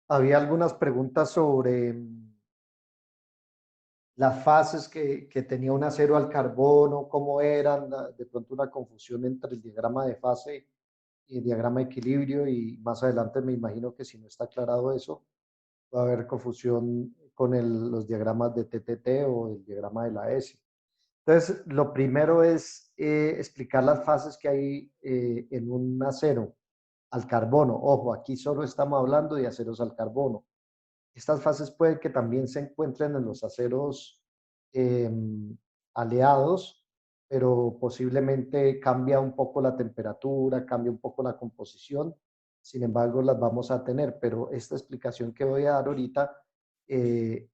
Había algunas preguntas sobre las fases que tenía un acero al carbono, cómo eran, de pronto una confusión entre el diagrama de fase y el diagrama de equilibrio, y más adelante me imagino que si no está aclarado eso, va a haber confusión con los diagramas de TTT o el diagrama de la S. Entonces, lo primero es explicar las fases que hay en un acero al carbono. Ojo, aquí solo estamos hablando de aceros al carbono. Estas fases pueden que también se encuentren en los aceros eh, aleados, pero posiblemente cambia un poco la temperatura, cambia un poco la composición. Sin embargo, las vamos a tener, pero esta explicación que voy a dar ahorita eh,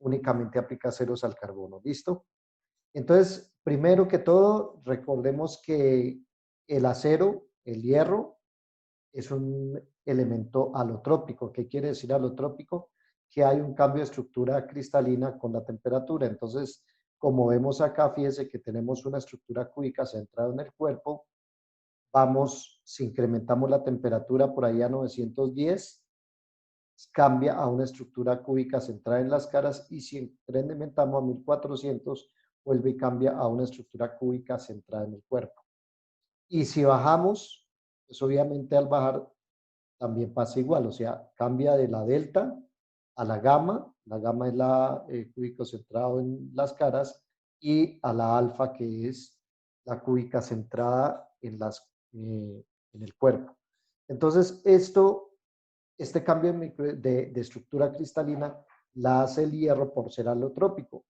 únicamente aplica aceros al carbono. ¿Listo? Entonces, primero que todo, recordemos que el acero, el hierro, es un elemento alotrópico. ¿Qué quiere decir alotrópico? Que hay un cambio de estructura cristalina con la temperatura. Entonces, como vemos acá, fíjese que tenemos una estructura cúbica centrada en el cuerpo. Vamos, si incrementamos la temperatura por ahí a 910, cambia a una estructura cúbica centrada en las caras, y si incrementamos a 1400, vuelve y cambia a una estructura cúbica centrada en el cuerpo. Y si bajamos, pues obviamente al bajar también pasa igual, o sea, cambia de la delta a la gamma es la cúbico centrado en las caras, y a la alfa, que es la cúbica centrada en el cuerpo. Entonces, este cambio de estructura cristalina la hace el hierro por ser alotrópico.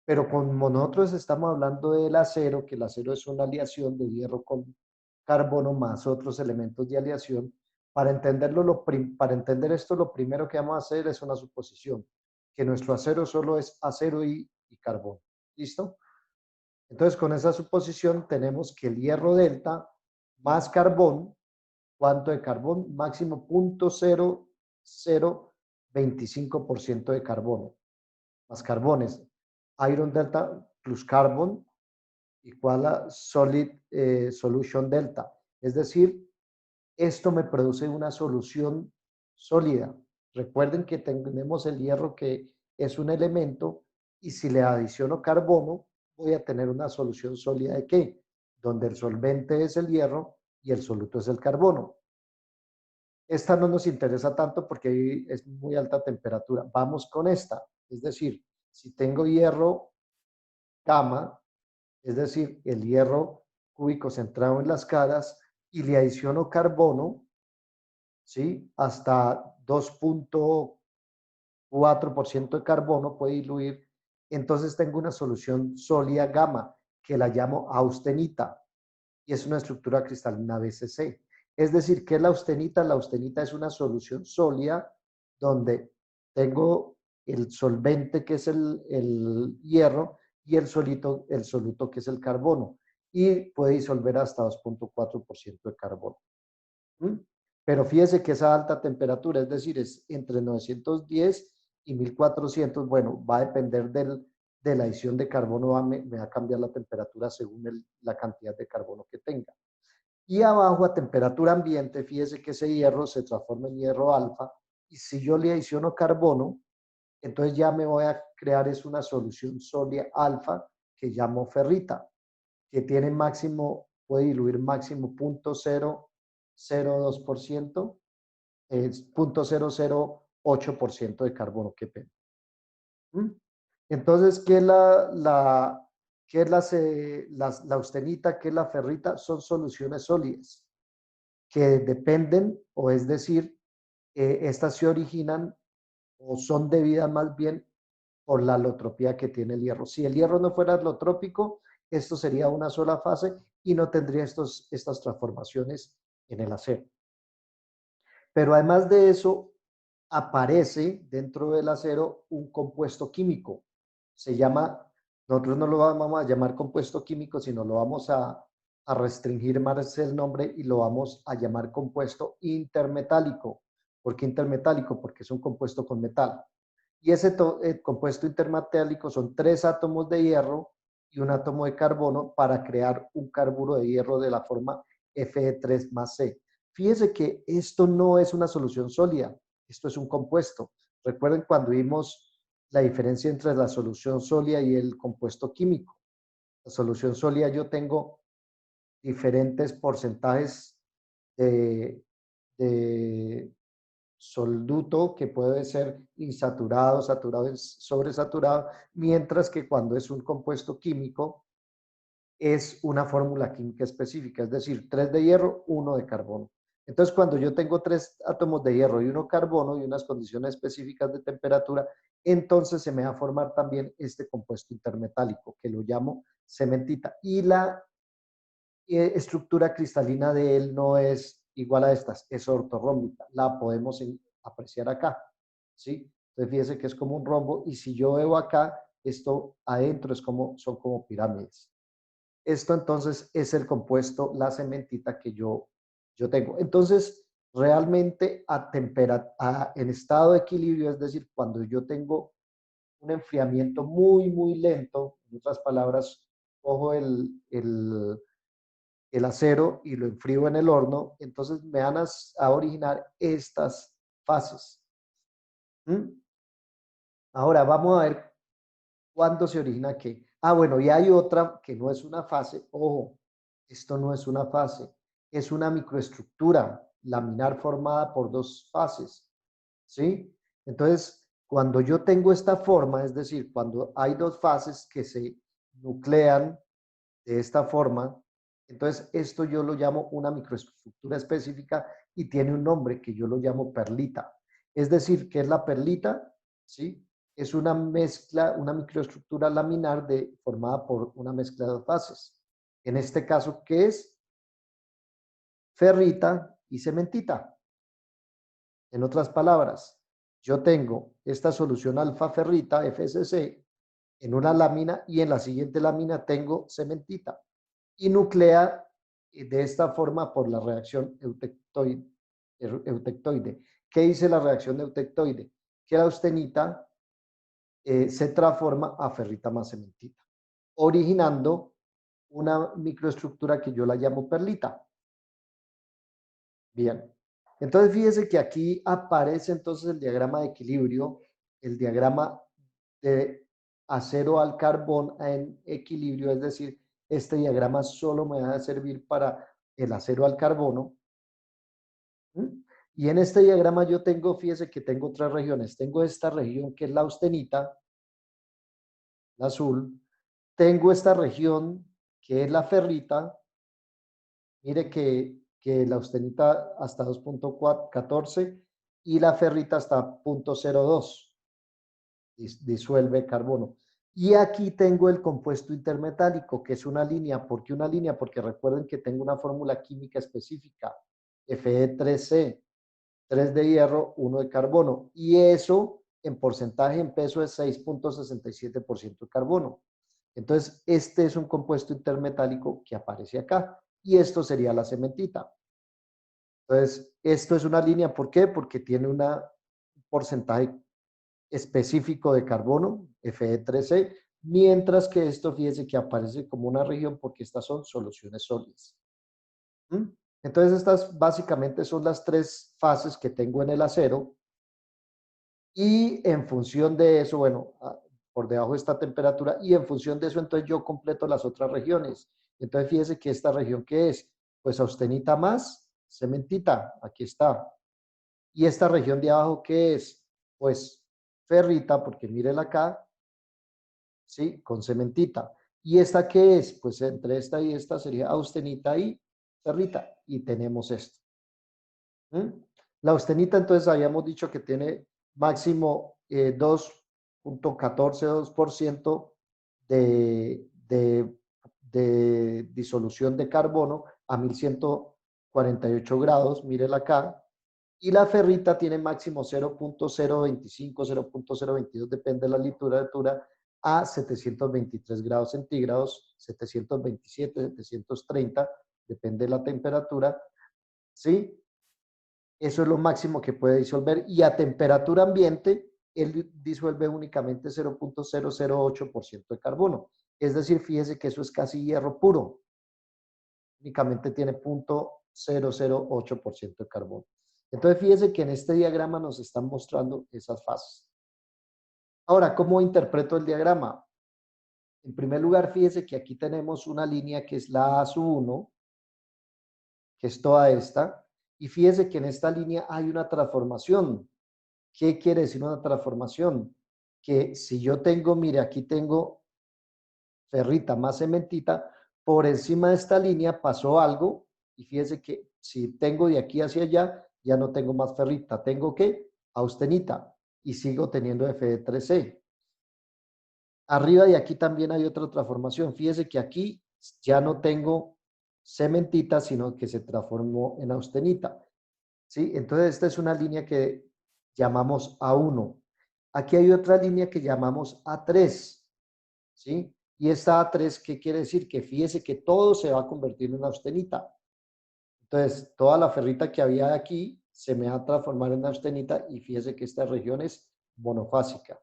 Pero como nosotros estamos hablando del acero, que el acero es una aleación de hierro con carbono más otros elementos de aleación, para entender esto, lo primero que vamos a hacer es una suposición, que nuestro acero solo es acero y carbono. ¿Listo? Entonces, con esa suposición tenemos que el hierro delta más carbón, ¿cuánto de carbón? Máximo 0.0025% de carbono, más carbones. Iron delta plus carbon igual a solid solution delta. Es decir, esto me produce una solución sólida. Recuerden que tenemos el hierro, que es un elemento, y si le adiciono carbono, voy a tener una solución sólida de ¿qué? Donde el solvente es el hierro y el soluto es el carbono. Esta no nos interesa tanto porque es muy alta temperatura. Vamos con esta. Es decir, si tengo hierro gamma, es decir, el hierro cúbico centrado en las caras, y le adiciono carbono, ¿sí? Hasta 2.4% de carbono puede diluir, entonces tengo una solución sólida gamma que la llamo austenita, y es una estructura cristalina BCC. Es decir, ¿qué es la austenita? La austenita es una solución sólida donde tengo el solvente, que es el hierro, y el soluto, que es el carbono, y puede disolver hasta 2.4% de carbono. ¿Mm? Pero fíjese que esa alta temperatura, es decir, es entre 910 y 1400, bueno, va a depender de la adición de carbono, me va a cambiar la temperatura según la cantidad de carbono que tenga. Y abajo, a temperatura ambiente, fíjese que ese hierro se transforma en hierro alfa, y si yo le adiciono carbono, entonces ya me voy a crear es una solución sólida alfa que llamo ferrita, que tiene máximo, puede diluir máximo 0.002%, es 0.008% de carbono, qué pena. ¿Mm? Entonces, ¿qué es qué es la austenita, qué es la ferrita? Son soluciones sólidas que dependen, o es decir, estas se originan o son debidas más bien por la alotropía que tiene el hierro. Si el hierro no fuera alotrópico, esto sería una sola fase y no tendría estas transformaciones en el acero. Pero además de eso, aparece dentro del acero un compuesto químico. Se llama, nosotros no lo vamos a llamar compuesto químico, sino lo vamos a restringir más el nombre y lo vamos a llamar compuesto intermetálico. ¿Por qué intermetálico? Porque es un compuesto con metal. Y ese compuesto intermetálico son 3 átomos de hierro y un átomo de carbono para crear un carburo de hierro de la forma Fe3 más C. Fíjese que esto no es una solución sólida, esto es un compuesto. Recuerden cuando vimos la diferencia entre la solución sólida y el compuesto químico. La solución sólida yo tengo diferentes porcentajes de solduto, que puede ser insaturado, saturado, sobresaturado, mientras que cuando es un compuesto químico es una fórmula química específica, es decir, 3 de hierro, 1 de carbono. Entonces, cuando yo tengo 3 átomos de hierro y 1 carbono y unas condiciones específicas de temperatura, entonces se me va a formar también este compuesto intermetálico, que lo llamo cementita. Y la estructura cristalina de él no es igual a estas, es ortorrómbica. La podemos apreciar acá, ¿sí? Entonces, fíjense que es como un rombo, y si yo veo acá, esto adentro son como pirámides. Esto entonces es el compuesto, la cementita que yo tengo. Entonces, realmente en estado de equilibrio, es decir, cuando yo tengo un enfriamiento muy lento, en otras palabras, cojo el acero y lo enfrío en el horno, entonces me van a originar estas fases. ¿Mm? Ahora vamos a ver cuándo se origina qué. Ah, bueno, y hay otra que no es una fase. Ojo, esto no es una fase, es una microestructura laminar formada por dos fases, ¿sí? Entonces, cuando yo tengo esta forma, es decir, cuando hay dos fases que se nuclean de esta forma, entonces esto yo lo llamo una microestructura específica y tiene un nombre que yo lo llamo perlita. Es decir, ¿qué es la perlita? ¿Sí? Es una mezcla, una microestructura laminar formada por una mezcla de dos fases. En este caso, ¿qué es? Ferrita y cementita. En otras palabras, yo tengo esta solución alfa ferrita, FSC, en una lámina y en la siguiente lámina tengo cementita y nuclea de esta forma por la reacción eutectoide. ¿Qué dice la reacción eutectoide? Que la austenita se transforma a ferrita más cementita, originando una microestructura que yo la llamo perlita. Bien, entonces fíjese que aquí aparece entonces el diagrama de equilibrio, el diagrama de acero al carbón en equilibrio, es decir, este diagrama solo me va a servir para el acero al carbono. ¿Mm? Y en este diagrama yo tengo, fíjese que tengo tres regiones. Tengo esta región que es la austenita, la azul. Tengo esta región que es la ferrita. Mire que la austenita hasta 2.14 y la ferrita hasta 0.02. Disuelve carbono. Y aquí tengo el compuesto intermetálico, que es una línea. ¿Por qué una línea? Porque recuerden que tengo una fórmula química específica, Fe3C, 3 de hierro, 1 de carbono. Y eso en porcentaje, en peso, es 6.67% de carbono. Entonces, este es un compuesto intermetálico que aparece acá. Y esto sería la cementita. Entonces, esto es una línea. ¿Por qué? Porque tiene un porcentaje específico de carbono, Fe3C, mientras que esto, fíjese que aparece como una región porque estas son soluciones sólidas. ¿Mm? Entonces, estas básicamente son las tres fases que tengo en el acero y en función de eso, bueno, por debajo de esta temperatura y en función de eso, entonces yo completo las otras regiones. Entonces, fíjese que esta región, ¿qué es? Pues austenita más cementita, aquí está. Y esta región de abajo, ¿qué es? Pues ferrita, porque mírela acá, ¿sí? Con cementita. ¿Y esta qué es? Pues entre esta y esta sería austenita y ferrita. Y tenemos esto. ¿Mm? La austenita, entonces, habíamos dicho que tiene máximo 2.14% de disolución de carbono a 1148 grados, mírela acá. Y la ferrita tiene máximo 0.025, 0.022, depende de la literatura, a 723 grados centígrados, 727, 730, depende de la temperatura, ¿sí? Eso es lo máximo que puede disolver. Y a temperatura ambiente, él disuelve únicamente 0.008% de carbono. Es decir, fíjese que eso es casi hierro puro. Únicamente tiene 0.008% de carbono. Entonces, fíjese que en este diagrama nos están mostrando esas fases. Ahora, ¿cómo interpreto el diagrama? En primer lugar, fíjese que aquí tenemos una línea que es la A1, que es toda esta, y fíjese que en esta línea hay una transformación. ¿Qué quiere decir una transformación? Que si yo tengo, mire, aquí tengo ferrita más cementita, por encima de esta línea pasó algo, y fíjese que si tengo de aquí hacia allá, ya no tengo más ferrita, tengo que austenita, y sigo teniendo Fe3C. Arriba de aquí también hay otra transformación. Fíjese que aquí ya no tengo cementita, sino que se transformó en austenita. ¿Sí? Entonces, esta es una línea que llamamos A1. Aquí hay otra línea que llamamos A3. ¿Sí? Y esta A3, ¿qué quiere decir? Que fíjese que todo se va a convertir en austenita. Entonces, toda la ferrita que había aquí se me va a transformar en austenita y fíjese que esta región es monofásica.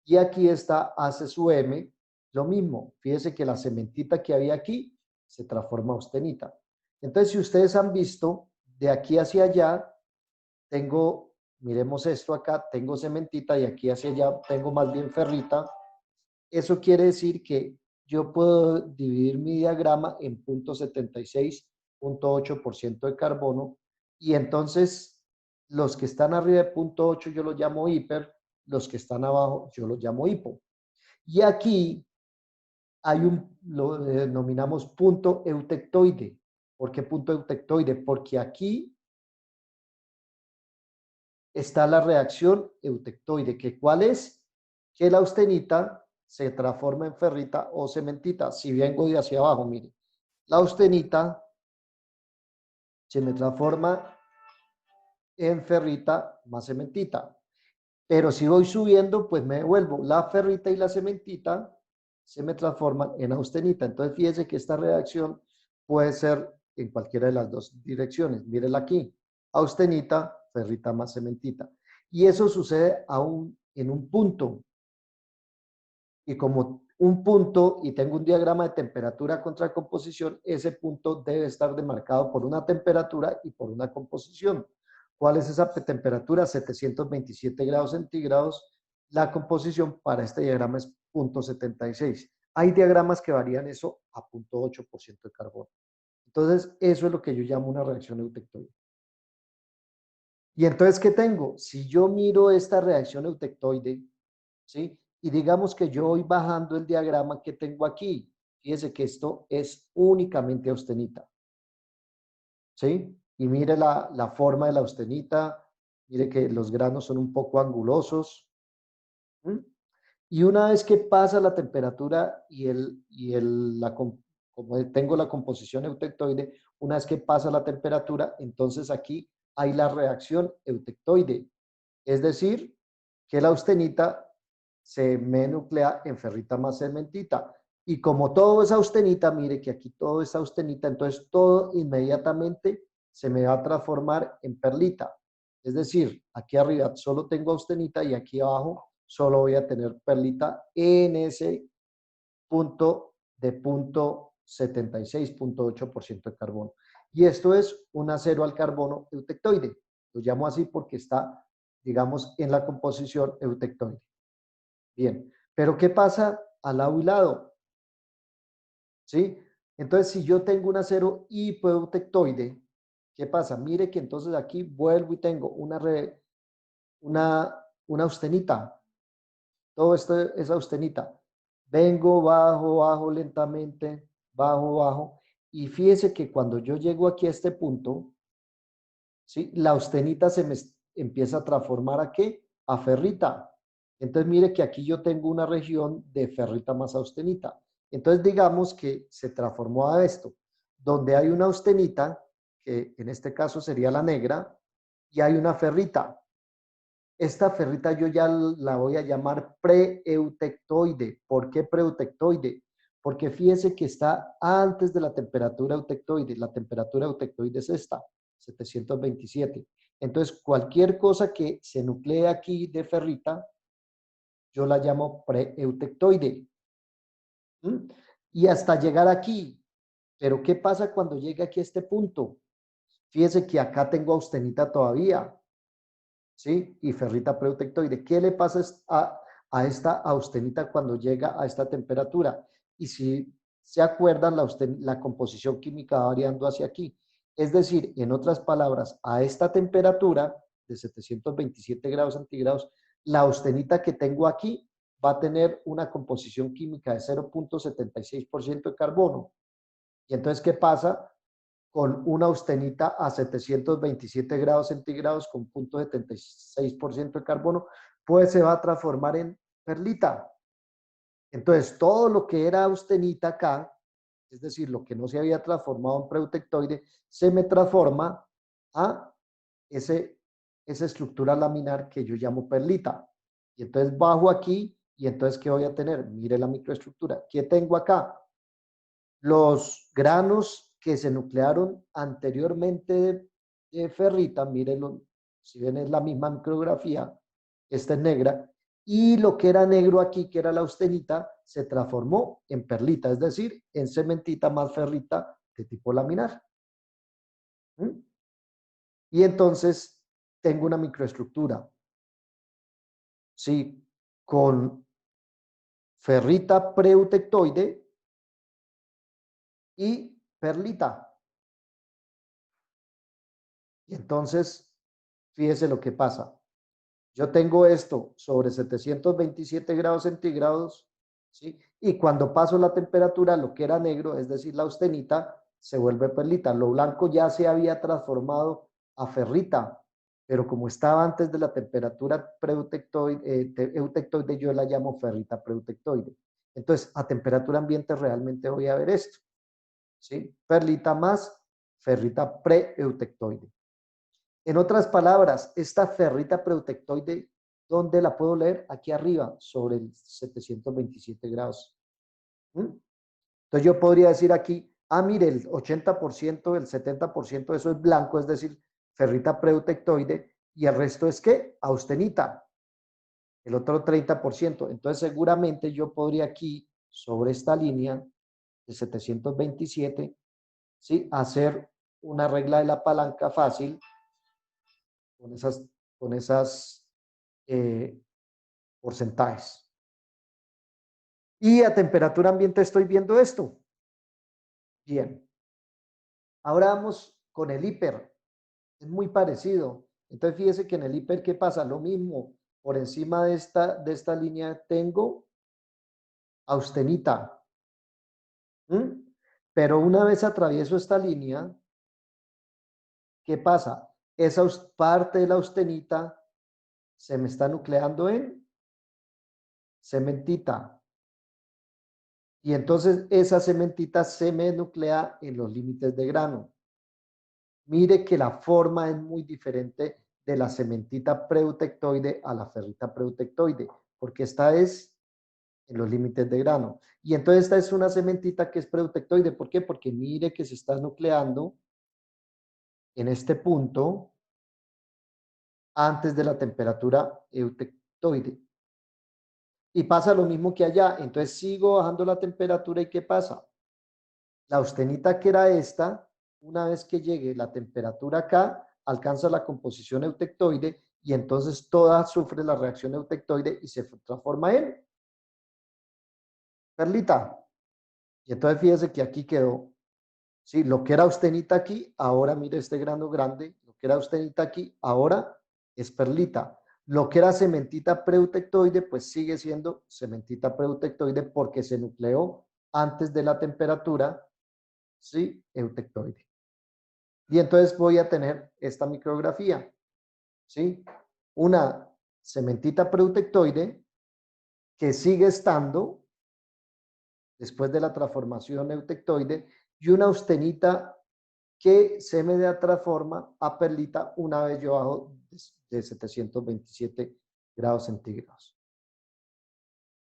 Y aquí está AC/M, lo mismo. Fíjese que la cementita que había aquí se transforma en austenita. Entonces, si ustedes han visto, de aquí hacia allá, tengo, miremos esto acá, tengo cementita y aquí hacia allá tengo más bien ferrita. Eso quiere decir que yo puedo dividir mi diagrama en 0.76, 0.8% de carbono y entonces los que están arriba de 0.8 yo los llamo hiper, los que están abajo yo los llamo hipo. Y aquí lo denominamos punto eutectoide. ¿Por qué punto eutectoide? Porque aquí está la reacción eutectoide, que ¿cuál es? Que la austenita se transforma en ferrita o cementita. Si vengo de hacia abajo, mire, la austenita se me transforma en ferrita más cementita. Pero si voy subiendo, pues me devuelvo. La ferrita y la cementita se me transforman en austenita. Entonces, fíjese que esta reacción puede ser en cualquiera de las dos direcciones. Mírela aquí. Austenita, ferrita más cementita. Y eso sucede aún en un punto. Y como un punto, y tengo un diagrama de temperatura contra composición, ese punto debe estar demarcado por una temperatura y por una composición. ¿Cuál es esa temperatura? 727 grados centígrados. La composición para este diagrama es 0.76. Hay diagramas que varían eso a 0.8% de carbono. Entonces, eso es lo que yo llamo una reacción eutectoide. Y entonces, ¿qué tengo? Si yo miro esta reacción eutectoide, ¿sí? Y digamos que yo voy bajando el diagrama que tengo aquí. Fíjese que esto es únicamente austenita, ¿sí? Y mire la forma de la austenita, mire que los granos son un poco angulosos. ¿Mm? Y una vez que pasa la temperatura como tengo la composición eutectoide, una vez que pasa la temperatura, entonces aquí hay la reacción eutectoide. Es decir, que la austenita se me nuclea en ferrita más cementita. Y como todo es austenita, mire que aquí todo es austenita, entonces todo inmediatamente se me va a transformar en perlita. Es decir, aquí arriba solo tengo austenita y aquí abajo solo voy a tener perlita en ese punto de 0.76, 0.8% de carbono. Y esto es un acero al carbono eutectoide. Lo llamo así porque está, digamos, en la composición eutectoide. Bien, pero ¿qué pasa al lado y lado? ¿Sí? Entonces, si yo tengo un acero hipoeutectoide, ¿qué pasa? Mire que entonces aquí vuelvo y tengo una austenita. Todo esto es austenita. Vengo, bajo, bajo lentamente, bajo, bajo. Y fíjese que cuando yo llego aquí a este punto, ¿sí? La austenita se me empieza a transformar ¿a qué? A ferrita. Entonces mire que aquí yo tengo una región de ferrita más austenita. Entonces digamos que se transformó a esto, donde hay una austenita, que en este caso sería la negra, y hay una ferrita. Esta ferrita yo ya la voy a llamar preeutectoide. ¿Por qué preeutectoide? Porque fíjese que está antes de la temperatura eutectoide. La temperatura eutectoide es esta, 727. Entonces, cualquier cosa que se nuclee aquí de ferrita, yo la llamo preeutectoide. ¿Mm? Y hasta llegar aquí. Pero ¿qué pasa cuando llega aquí a este punto? Fíjese que acá tengo austenita todavía, ¿sí? Y ferrita preutectoide. ¿Qué le pasa a esta austenita cuando llega a esta temperatura? Y si se acuerdan, la composición química va variando hacia aquí. Es decir, en otras palabras, a esta temperatura de 727 grados centígrados, la austenita que tengo aquí va a tener una composición química de 0,76% de carbono. Y entonces, ¿qué pasa con una austenita a 727 grados centígrados con 0,76% de carbono? Pues se va a transformar en perlita. Entonces, todo lo que era austenita acá, es decir, lo que no se había transformado en preutectoide, se me transforma a esa estructura laminar que yo llamo perlita. Y entonces bajo aquí, y entonces, ¿qué voy a tener? Mire la microestructura. ¿Qué tengo acá? Los granos que se nuclearon anteriormente de ferrita, mírenlo, si ven es la misma micrografía, esta es negra, y lo que era negro aquí, que era la austenita, se transformó en perlita, es decir, en cementita más ferrita de tipo laminar. ¿Mm? Y entonces tengo una microestructura, ¿sí? Con ferrita preutectoide y perlita. Y entonces, fíjese lo que pasa. Yo tengo esto sobre 727 grados centígrados, ¿sí? Y cuando paso la temperatura, lo que era negro, es decir, la austenita, se vuelve perlita. Lo blanco ya se había transformado a ferrita, pero como estaba antes de la temperatura eutectoide, yo la llamo ferrita preutectoide. Entonces, a temperatura ambiente realmente voy a ver esto, ¿sí? Perlita más ferrita preeutectoide. En otras palabras, esta ferrita preutectoide, ¿dónde la puedo leer? Aquí arriba, sobre el 727 grados. ¿Mm? Entonces yo podría decir aquí, mire, el 80%, el 70% de eso es blanco, es decir, ferrita preutectoide, y el resto es ¿qué? Austenita, el otro 30%. Entonces seguramente yo podría aquí, sobre esta línea de 727, ¿sí? Hacer una regla de la palanca fácil con esas eh, porcentajes. Y a temperatura ambiente estoy viendo esto. Bien. Ahora vamos con el hiper. Es muy parecido. Entonces fíjese que en el hiper, ¿qué pasa? Lo mismo. Por encima de esta línea tengo austenita. ¿Mm? Pero una vez atravieso esta línea, ¿qué pasa? Esa parte de la austenita se me está nucleando en cementita. Y entonces esa cementita se me nuclea en los límites de grano. Mire que la forma es muy diferente de la cementita preutectoide a la ferrita preutectoide, porque esta es en los límites de grano. Y entonces esta es una cementita que es preutectoide. ¿Por qué? Porque mire que se está nucleando en este punto antes de la temperatura eutectoide. Y pasa lo mismo que allá. Entonces sigo bajando la temperatura y ¿qué pasa? La austenita que era esta, una vez que llegue la temperatura acá, alcanza la composición eutectoide y entonces toda sufre la reacción eutectoide y se transforma en perlita. Y entonces fíjese que aquí quedó, ¿sí? Lo que era austenita aquí, ahora mire este grano grande, lo que era austenita aquí, ahora es perlita. Lo que era cementita preutectoide, pues sigue siendo cementita preutectoide porque se nucleó antes de la temperatura, ¿sí? Eutectoide. Y entonces voy a tener esta micrografía, ¿sí? Una cementita preutectoide que sigue estando después de la transformación eutectoide y una austenita que se me transforma a perlita una vez yo bajo de 727 grados centígrados.